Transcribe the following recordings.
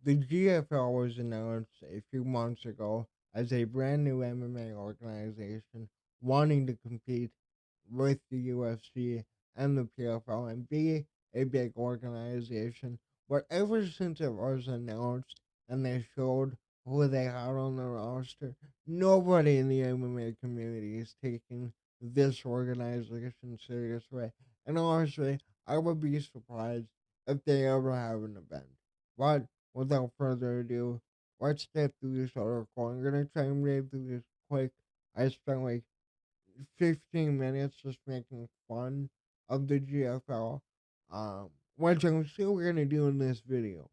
The GFL was announced a few months ago as a brand new MMA organization wanting to compete with the UFC and the PFL and be a big organization. But ever since it was announced and they showed who they had on the roster, nobody in the MMA community is taking this organization seriously. And honestly, I would be surprised if they ever have an event. But without further ado, let's get through this article. I'm gonna try and read through this quick. I spent like 15 minutes just making fun of the GFL, which I'm still gonna do in this video.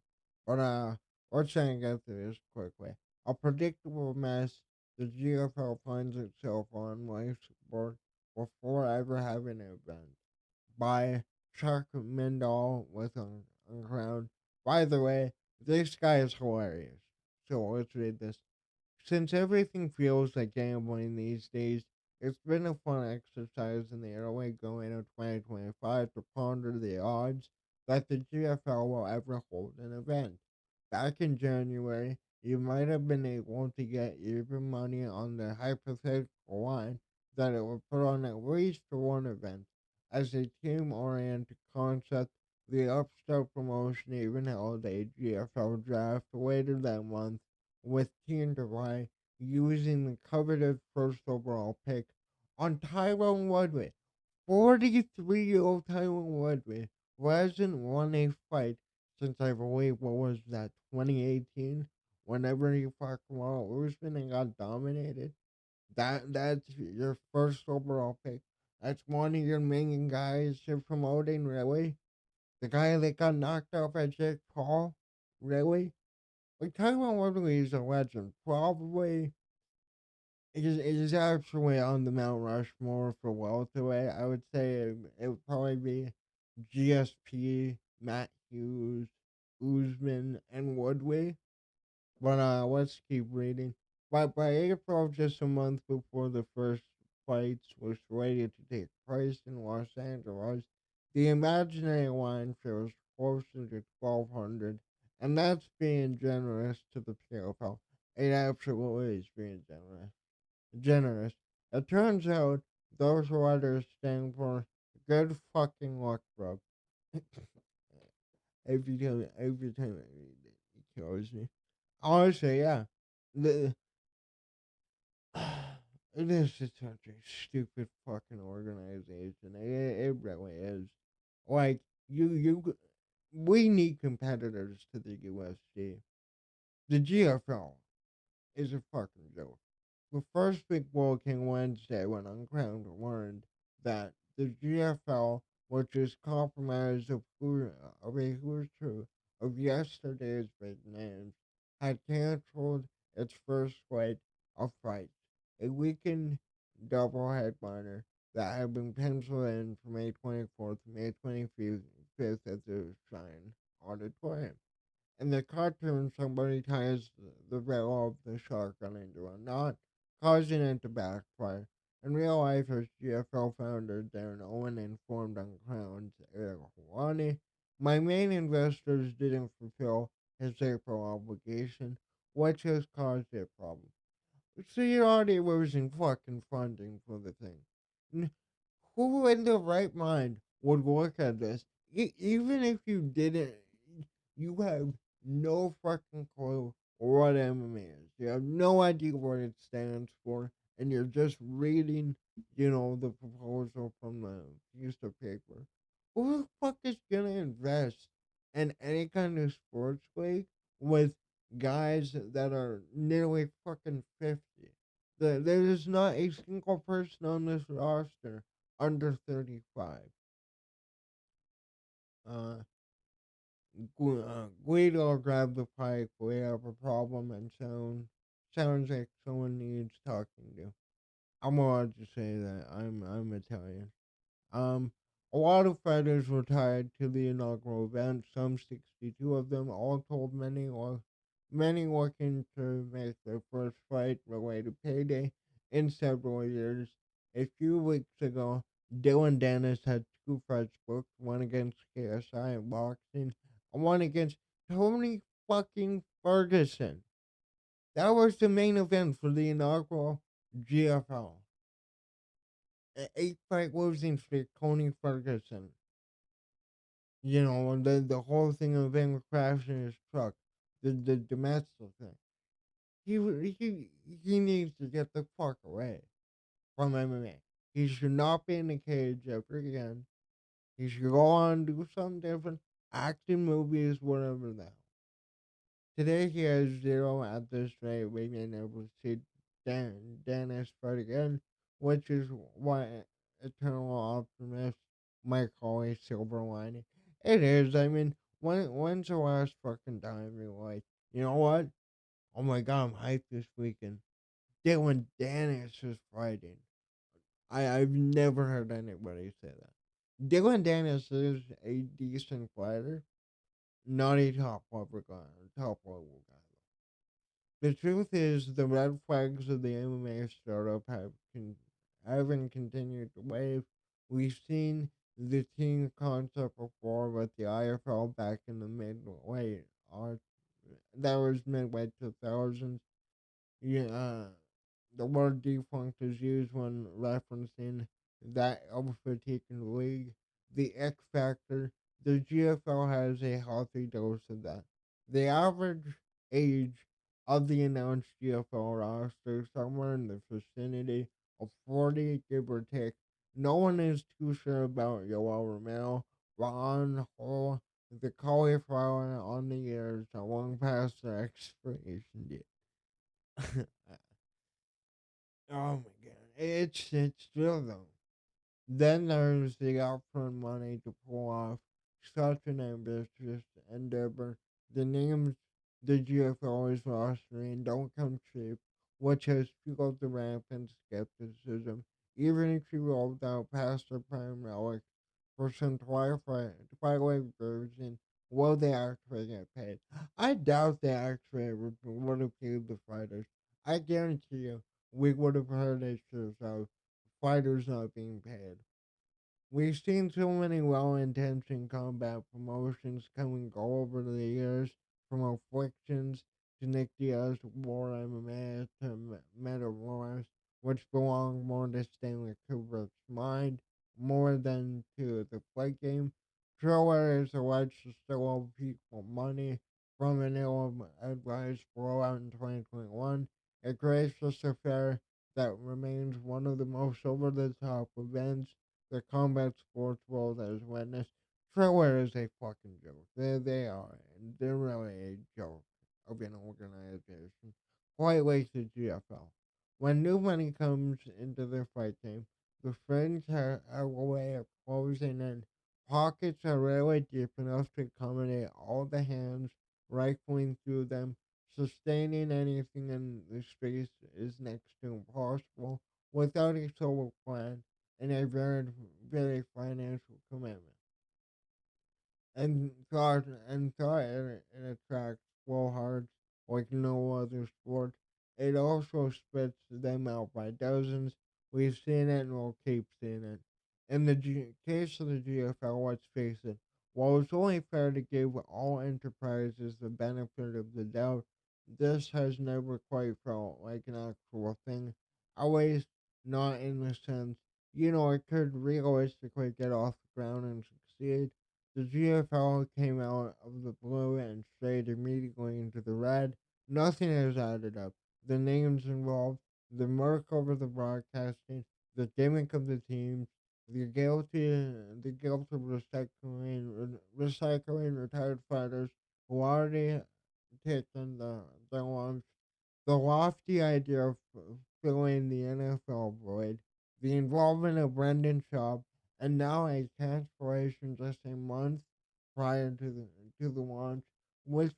But let's try and get through this quickly. A predictable mess, the GFL finds itself on life support before ever having an event. By Chuck Mendel with on Crown. By the way, this guy is hilarious. So let's read this. Since everything feels like gambling these days, it's been a fun exercise in the early going of 2025 to ponder the odds that the GFL will ever hold an event. Back in January, you might have been able to get even money on the hypothetical line that it would put on at least one event. As a team oriented concept, the upstart promotion even held a GFL draft later that month with Team July using the coveted first overall pick on Tyrone Woodley. 43-year-old Tyrone Woodley, who hasn't won a fight since I believe, what was that, 2018? Whenever he fought Kamaru Usman and got dominated. That's your first overall pick. That's one of your main guys you're promoting, really? The guy that got knocked out by Jake Paul? Really? Like, Tyrone Woodley is a legend. Probably is actually on the Mount Rushmore for welterweight. I would say it would probably be GSP, Matt Hughes, Usman, and Woodley. But let's keep reading. By April, just a month before the first fights were slated to take place in Los Angeles, the imaginary line feels closer to 1,200, and that's being generous to the PFL. It absolutely is being generous. It turns out those letters stand for good fucking luck, bro. Every time I read it, it kills me. Honestly, yeah. The it is just such a stupid fucking organization. It really is. Like we need competitors to the UFC. The GFL is a fucking joke. The first big blow came Wednesday when Uncrowned learned that the GFL, which is compromised of a who's who of yesterday's big names, had canceled its first slate of fights, a weekend double headliner that had been penciled in for May 24th to May 25th at the Shrine Auditorium. In the cartoon, somebody ties the barrel of the shotgun into a knot, causing it to backfire. In real life, as GFL founder Darren Owen informed Uncrowned's Eric Hawani, my main investors didn't fulfill his April obligation, which has caused a problem. So you're already losing fucking funding for the thing. Who in their right mind would look at this? Even if you didn't, you have no fucking clue what MMA is. You have no idea what it stands for, and you're just reading, the proposal from the piece of paper. Who the fuck is gonna invest in any kind of sports league with guys that are nearly fucking 50? There is not a single person on this roster under 35. Uh, Guido grabbed the pipe. We have a problem, and sounds like someone needs talking to. I'm allowed to say that I'm Italian. Um, a lot of fighters were tied to the inaugural event. Some 62 of them, all told many looking to make their first fight related payday in several years. A few weeks ago, Dylan Dennis had two fights booked, one against KSI in boxing and one against Tony fucking Ferguson. That was the main event for the inaugural GFL. Eight fight losing streak, Tony Ferguson. You know, the whole thing of him crashing his truck, the domestic thing. He needs to get the fuck away from MMA. He should not be in the cage ever again. He should go on and do something different, act in movies, whatever the hell. Today he has zero at this rate. We may never see Dennis fight again, which is why eternal optimist might call a silver lining. It is. I mean, when's the last fucking time you're like, you know what? Oh my god, I'm hyped this weekend. Dylan Dennis is fighting. I've never heard anybody say that. Dylan Dennis is a decent fighter, not a top level guy. The truth is, the red flags of the MMA startup haven't continued to wave. We've seen the team concept before with the IFL back in the that was midway 2000s. Yeah, the word defunct is used when referencing that overfatigue in the league. The X Factor, the GFL has a healthy dose of that. The average age of the announced GFL roster is somewhere in the vicinity of 40, give or take. No one is too sure about Yoel Romero, but on the whole, the cauliflower on the ears are long past their expiration date. Oh my god, it's still though. Then there's the upfront money to pull off such an ambitious endeavor. The names the GFL is rostering don't come cheap, which has fueled the rampant skepticism. Even if you rolled out past the prime relic for some twilight version, will they actually get paid? I doubt they actually would have paid the fighters. I guarantee you, we would have heard issues of fighters not being paid. We've seen so many well-intentioned combat promotions come and go over the years, from Afflictions to Nick Diaz War MMA to Metaverse, which belong more to Stanley Kubrick's mind more than to the fight game. Triller is alleged to still owe people money from an ill-advised blowout in 2021, a graceless affair that remains one of the most over-the-top events the combat sports world has witnessed. Thriller is a fucking joke. They are. And they're really a joke of an organization. Quite like the GFL. When new money comes into the fight game, the fringe have a way of closing in. Pockets are really deep enough to accommodate all the hands rifling through them. Sustaining anything in the space is next to impossible without a solo plan and a very financial commitment. And thought it attracts blowhards like no other sport. It also spits them out by dozens. We've seen it and we'll keep seeing it. In the case of the GFL, let's face it, while it's only fair to give all enterprises the benefit of the doubt, this has never quite felt like an actual thing. At least not in the sense, it could realistically get off the ground and succeed. The GFL came out of the blue and strayed immediately into the red. Nothing has added up. The names involved, the murk over the broadcasting, the gimmick of the teams, the guilt of recycling retired fighters who already taken the launch, the lofty idea of filling the NFL void, the involvement of Brendan Schaub, and now a cancellation just a month prior to the launch, which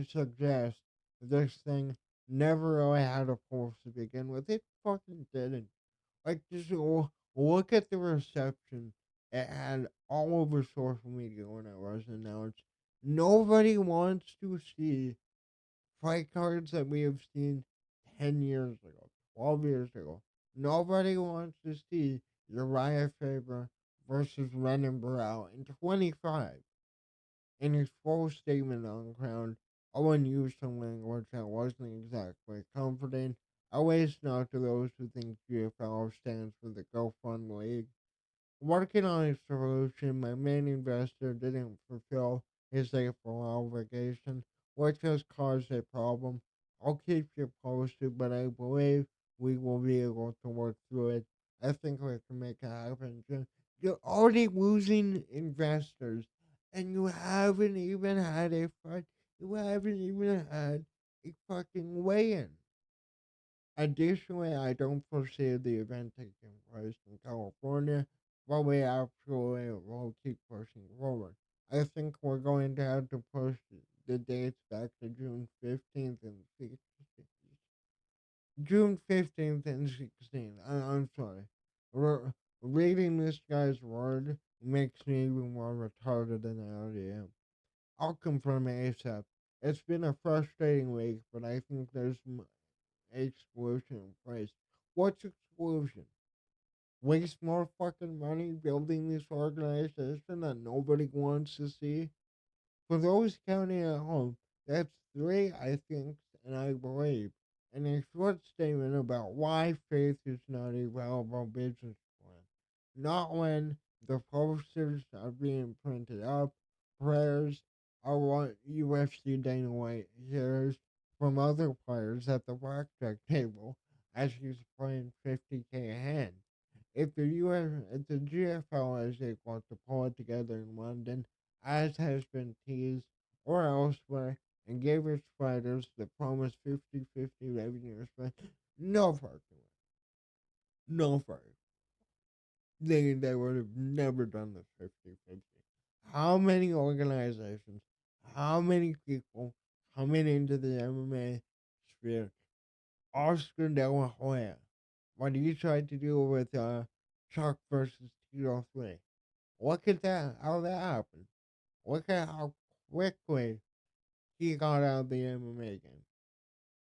suggests this thing never really had a pulse to begin with. It fucking didn't. Like, just look at the reception it had all over social media when it was announced. Nobody wants to see fight cards that we have seen 10 years ago, 12 years ago. Nobody wants to see Uriah Faber versus Renan Barao in 25 in his full statement on Crown. I wouldn't use some language that wasn't exactly comforting. I always note to those who think GFL stands for the Go Fund League. Working on a solution, my main investor didn't fulfill his April obligation, which has caused a problem. I'll keep you posted, but I believe we will be able to work through it. I think we can make it happen. You're already losing investors, and you haven't even had a fight. You haven't even had a fucking weigh-in. Additionally, I don't foresee the event taking place in California, but we absolutely will keep pushing forward. I think we're going to have to push the dates back to June 15th and 16th. June 15th and 16th. I'm sorry. Re- Reading this guy's word makes me even more retarded than I already am. I'll confirm ASAP. It's been a frustrating week, but I think there's exclusion in place. What's exclusion? Waste more fucking money building this organization that nobody wants to see? For those counting at home, that's three I think and I believe, and a short statement about why faith is not a viable business plan. Not when the posters are being printed up, prayers are what UFC Dana White hears from other players at the blackjack table as he's playing 50K a hand. If the GFL is able to pull it together in London, as has been teased, or elsewhere, and gave its fighters the promised 50-50 revenue split, no fucking way. No fucking. They would have never done the 50-50. How many organizations, how many people coming into the MMA sphere? Oscar De La Hoya. What he tried to do with Chuck versus Tito 3. Look at that, how that happened. Look at how quickly he got out of the MMA game.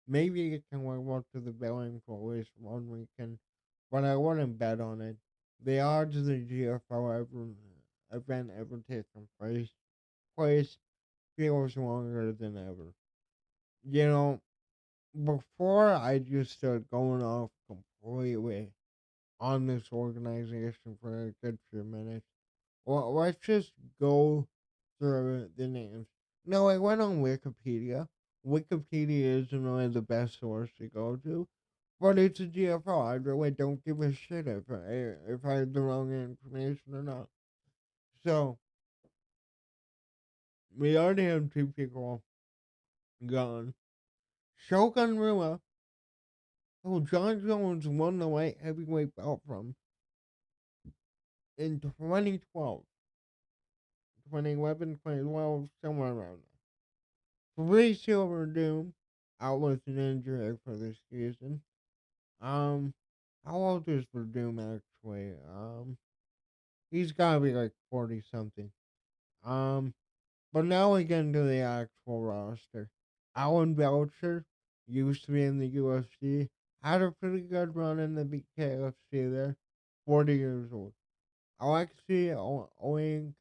Maybe it can work out to the billing for at least one weekend, but I wouldn't bet on it. The odds of the GFL event ever taking place feels longer than ever. You know, before I just started going off completely on this organization for a good few minutes, well, let's just go through the names. No, I went on Wikipedia. Wikipedia isn't really the best source to go to, but it's a GFL. I really don't give a shit if I have the wrong information or not. So we already have two people gone. Shogun Rua, who John Jones won the light heavyweight belt from in 2012, 2011, 2012, somewhere around there. Three Silver Doom, out with an injury for this season. Um, how old is Verdum actually? He's gotta be like 40 something. Um, but now we get into the actual roster. Alan Belcher used to be in the UFC, had a pretty good run in the BKFC there, 40 years old. Alexei Oink,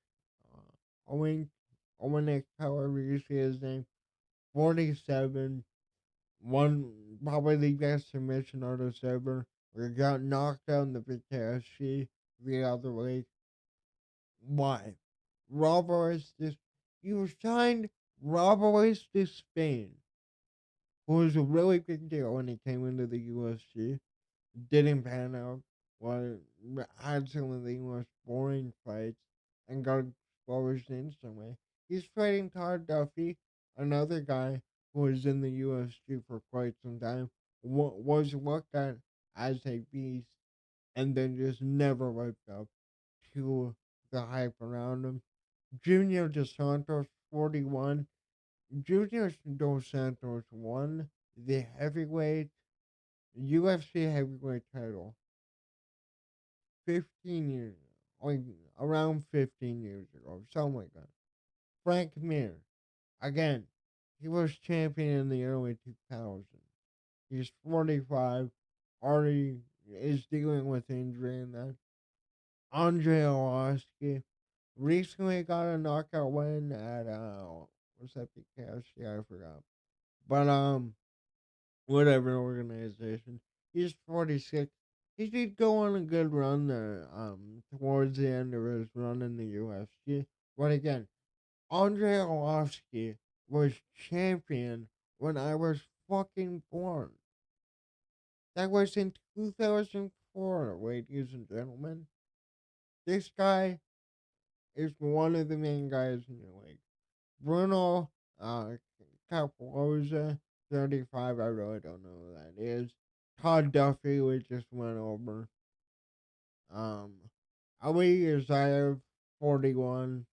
Oink, Owenik, however you say his name, 47, one probably the best submission artist ever. We got knocked out in the BKFC the other week. Why? Robles this you signed Robles to Spain, who was a really big deal when he came into the UFC. Didn't pan out. Was had some of the most boring fights and got exposed instantly. He's fighting Todd Duffy, another guy who was in the UFC for quite some time. Was looked at as a beast, and then just never lived up to the hype around him. Junior Dos Santos, 41. Junior Dos Santos won the heavyweight UFC heavyweight title 15 years, like around 15 years ago, something like that. Frank Mir, again, he was champion in the early 2000s. He's 45, already is dealing with injury and that. Andre Arlovski recently got a knockout win at Was that PKS? Yeah, I forgot. But whatever organization. He's 46. He did go on a good run there. Towards the end of his run in the UFC. But again, Andre Arlovsky was champion when I was fucking born. That was in 2004, ladies and gentlemen. This guy is one of the main guys in the league. Bruno Capoza, 35. I really don't know who that is. Todd Duffy, we just went over. Um, Ali Isaev, 41.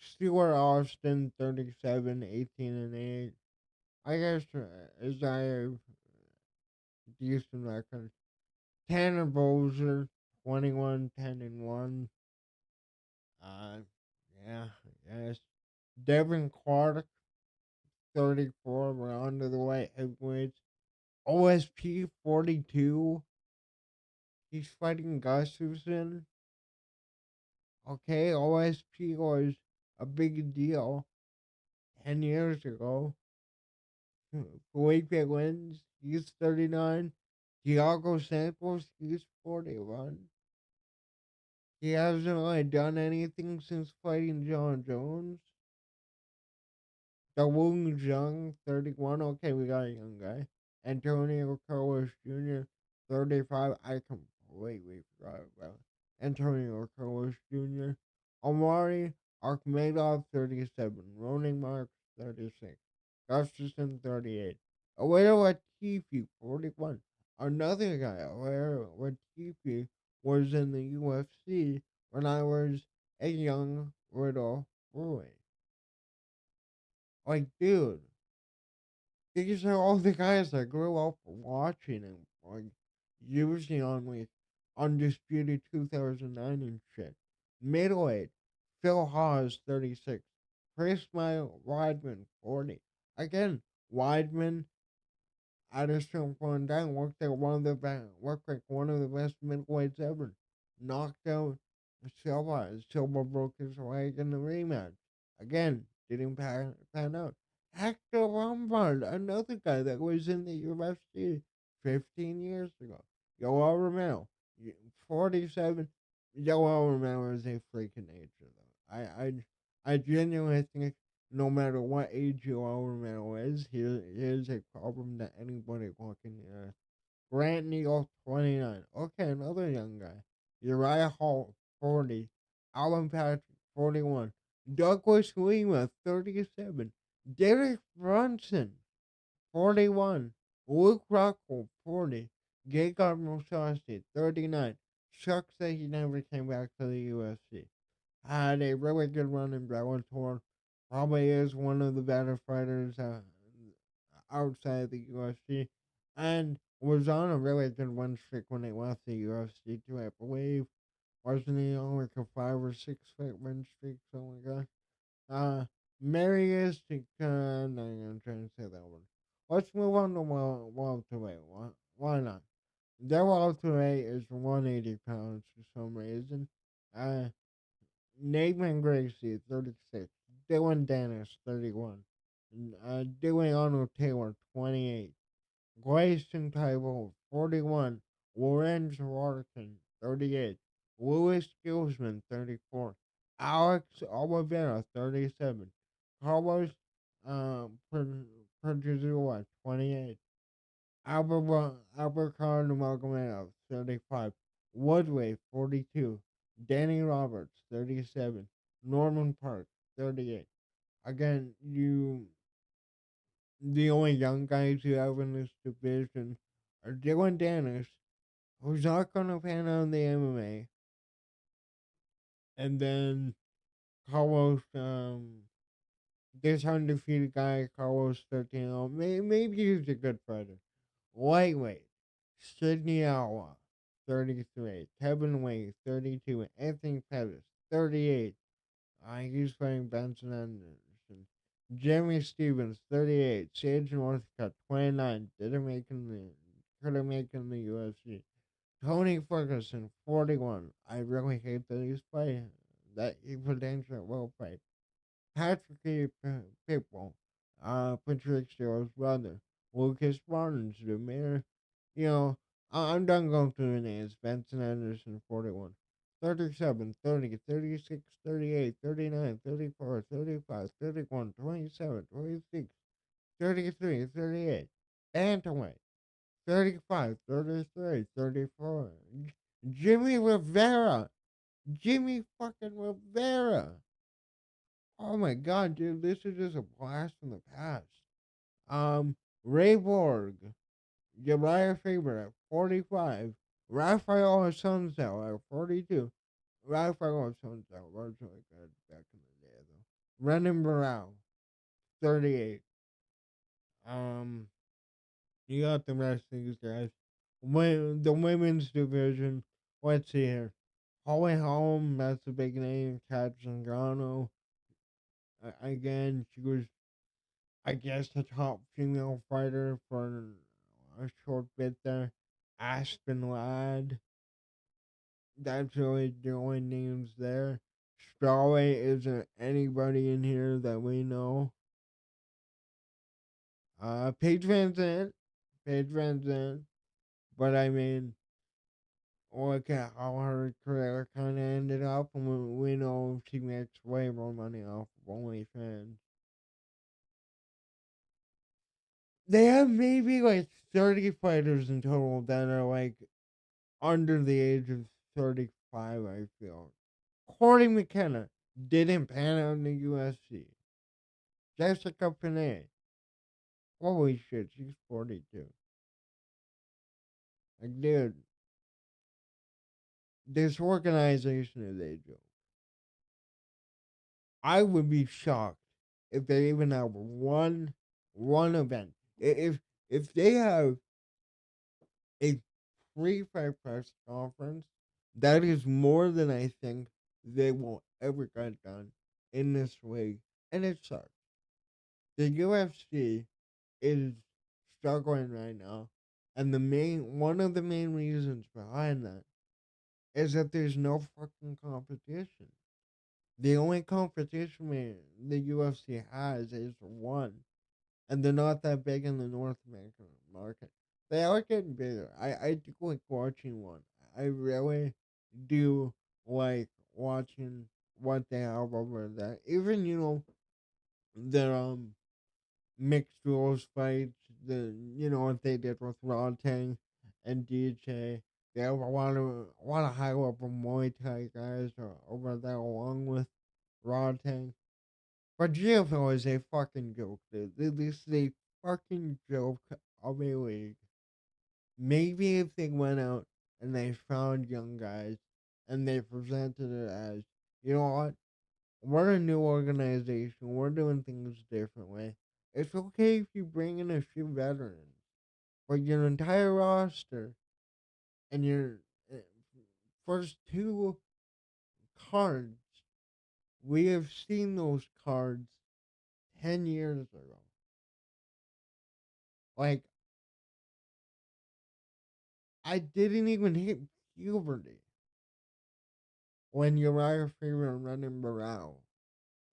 Stuart Austin, 37, 18 and 8. I guess Isaev, decent record. Tanner Bowser, 21, 10 and 1. Uh, yeah, yes. Devin Clark, 34. We're on to the light heavyweights. OSP, 42. He's fighting Gustafson. Okay, OSP was a big deal 10 years ago. Felipe wins. He's 39. Thiago Santos, he's 41. He hasn't really done anything since fighting John Jones. The Wung Zhang, 31. Okay, we got a young guy. Antonio Carlos Jr., 35. I completely forgot about Antonio Carlos Jr. Omari Akhmedov, 37. Ronin Marks, 36. Gustafson, 38. Aware Latifi, 41. Another guy, Aware Latifi, was in the UFC when I was a young little boy. Like, dude, these are all the guys I grew up watching and like using on like Undisputed 2009 and shit. Middleweight, Phil Haas 36, Chris Weidman 40. Again, Weidman at a certain point in time worked like one of the best middleweights ever. Knocked out Silva. Silva broke his leg in the rematch. Again, didn't pan out. Hector Lombard, another guy that was in the UFC 15 years ago. Yoel Romero, 47. Yoel Romero is a freaking nature, though. I genuinely think no matter what age Yoel Romero is, he is a problem that anybody walking the earth. Grant Neal, 29. Okay, another young guy. Uriah Hall, 40. Alan Patrick, 41. Douglas Lima, 37. Derek Brunson, 41. Luke Rockhold, 40. Gegard Mousasi, 39. Shucks that he never came back to the UFC. Had a really good run in Bellator. Probably is one of the better fighters outside the UFC. And was on a really good win streak when he left the UFC too, I believe. Wasn't he on like a 5 or 6 fight win streak, something like that? Marius, no, I'm trying to say that one. Let's move on to welterweight. Why not? Their welterweight is 180 pounds for some reason. Uh, Nathan Gracie, 36. Dylan Dennis, 31. Dylan Arnold Taylor, 28. Grayson Tyrell, 41. Lorenz Waterton, 38. Louis Gilsman, 34. Alex Oliveira, 37. Carlos Perjuzua, 28. Albert Magomedov, 35. Woodway, 42. Danny Roberts, 37. Norman Park, 38. Again, the only young guys you have in this division are Dylan Dennis, who's not going to pan out in the MMA, and then Carlos, this undefeated guy, Carlos 13. Maybe he's a good fighter. Lightweight, Sidney Alwa, 33. Kevin Way, 32. Anthony Pettis, 38. He's fighting Benson Anderson. Jeremy Stevens, 38. Sage Northcutt, 29. Didn't make him the couldn't make him the UFC. Tony Ferguson, 41. I really hate that he's fighting. That he potentially will fight. Patrick Pitbull, Patricio's brother, Lucas Martins, the mayor. You know, I'm done going through the names. Benson Anderson, 41. 37, 30, 36, 38, 39, 34, 35, 31, 27, 26, 33, 38. Bantamweight, 35, 33, 34. Jimmy Rivera. Jimmy fucking Rivera. Oh my god, dude, this is just a blast from the past. Ray Borg, Uriah Faber at 45, Rafael Sunzel at 42. Rafael Sunzel was really good back in the day, though. Brendan Burrell, 38. Um, you got the rest of these guys. The women's division, let's see here. Holly Holm, that's a big name. Kat Zingano, again, she was, I guess, the top female fighter for a short bit there. Aspen Ladd, that's really the only names there. Strawweight isn't anybody in here that we know. Paige Van Zandt, Paige Van Zandt, but I mean, look at how her career kind of ended up, and we know she makes way more money off of OnlyFans. They have maybe like 30 fighters in total that are like under the age of 35, I feel. Corey McKenna didn't pan out in the UFC. Jessica Panay, holy shit, she's 42. Like, dude, this organization is a joke. I would be shocked if they even have one event. If they have a pre-fight press conference, that is more than I think they will ever get done in this league, and it sucks. The UFC is struggling right now, and the main one of the main reasons behind that is that there's no fucking competition. The only competition the UFC has is one, and they're not that big in the North American market. They are getting bigger. I do like watching one. I really do like watching what they have over there. Even their mixed rules fights. What they did with Rodtang and DJ. They have a lot of high level Muay Thai guys over there along with Rodtang. But GFL is a fucking joke, dude. This is a fucking joke of a league. Maybe if they went out and they found young guys and they presented it as, you know what, we're a new organization, we're doing things differently. It's okay if you bring in a few veterans, but your entire roster and your uh, first two cards, we have seen those cards 10 years ago. Like, I didn't even hit puberty when Uriah Faber and Brendan Burrell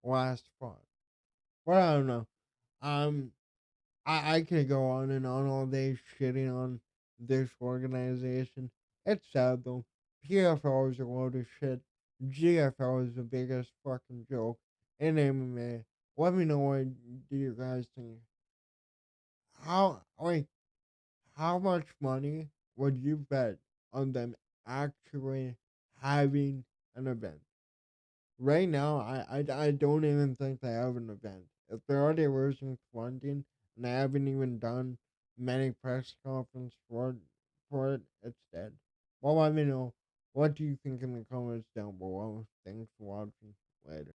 last fought. But I don't know. Um, I could go on and on all day shitting on this organization. It's sad though. PFL is a load of shit. GFL is the biggest fucking joke in MMA. Let me know what do you guys think. How much money would you bet on them actually having an event? Right now, I don't even think they have an event. If they're already losing funding and they haven't even done many press conferences for it, it's dead. Well, let me know. What do you think in the comments down below? Thanks for watching. Later.